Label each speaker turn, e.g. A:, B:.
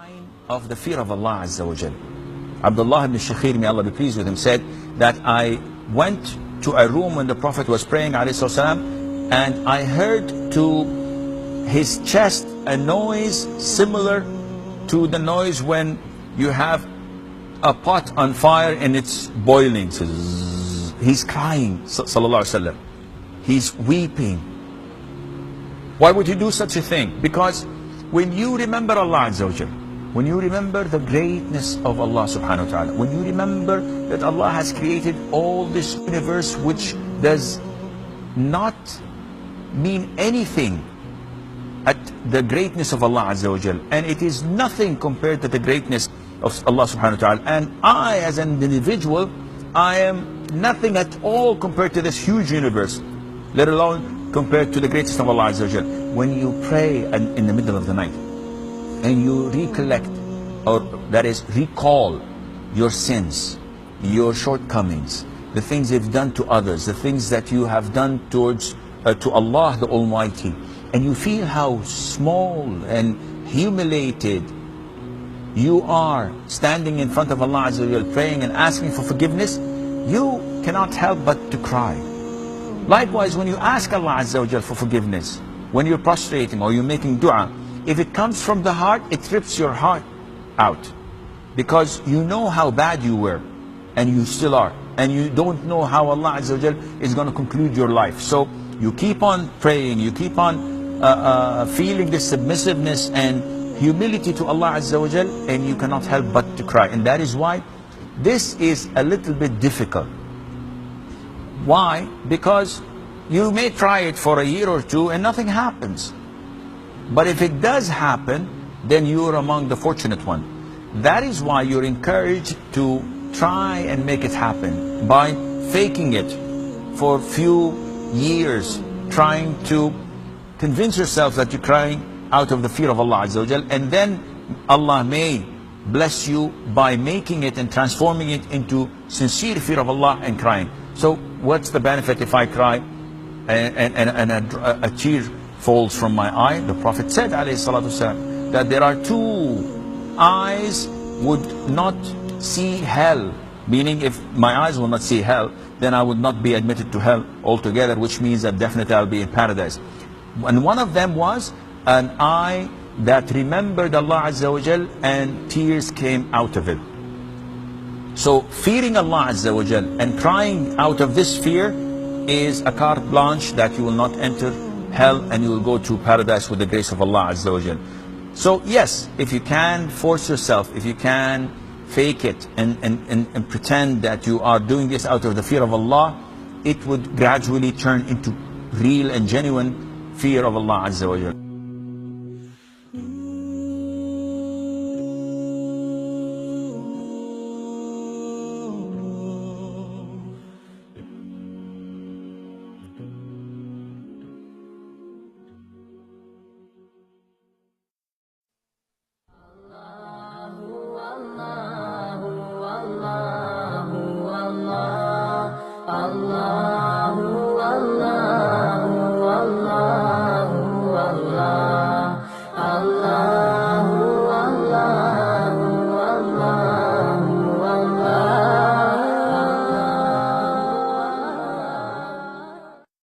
A: sign of the fear of Allah Azza wa Jal. Abdullah ibn Shakhir, may Allah be pleased with him, said that I went to a room when the Prophet was praying ﷺ, and I heard to his chest a noise similar to the noise when you have a pot on fire and it's boiling. He's crying, sallallahu alaihi wasallam. He's weeping. Why would he do such a thing? Because when you remember Allah Azza wa Jal, when you remember the greatness of Allah subhanahu wa ta'ala, when you remember that Allah has created all this universe which does not mean anything at the greatness of Allah Azza wa Jal, and it is nothing compared to the greatness of Allah subhanahu wa ta'ala, and I as an individual, I am nothing at all compared to this huge universe, let alone compared to the greatest of Allah Azza wa Jal. When you pray in the middle of the night and you recollect, or that is recall your sins, your shortcomings, the things you've done to others, the things that you have done towards to Allah the Almighty, and you feel how small and humiliated you are standing in front of Allah Azza wa Jal, praying and asking for forgiveness, you cannot help but to cry. Likewise, when you ask Allah Azza wa Jal for forgiveness, when you're prostrating or you're making dua, if it comes from the heart, it rips your heart out, because you know how bad you were, and you still are, and you don't know how Allah Azza wa Jal is going to conclude your life. So you keep on praying, you keep on feeling this submissiveness and humility to Allah Azza wa Jal, and you cannot help but to cry. And that is why this is a little bit difficult. Why? Because you may try it for a year or two and nothing happens. But if it does happen, then you're among the fortunate one. That is why you're encouraged to try and make it happen by faking it for few years, trying to convince yourself that you're crying out of the fear of Allah Azza wa Jal, and then Allah may bless you by making it and transforming it into sincere fear of Allah and crying. So what's the benefit if I cry and a tear falls from my eye? The Prophet said alayhi salatu wasalam, that there are two eyes would not see hell, meaning if my eyes will not see hell, then I would not be admitted to hell altogether, which means that definitely I'll be in paradise. And one of them was an eye that remembered Allah Azza wa Jal and tears came out of it. So fearing Allah Azza wa Jal and crying out of this fear is a carte blanche that you will not enter hell and you will go to paradise with the grace of Allah Azza wa Jal. So yes, if you can force yourself, if you can fake it and pretend that you are doing this out of the fear of Allah, it would gradually turn into real and genuine fear of Allah Azza wa Jal.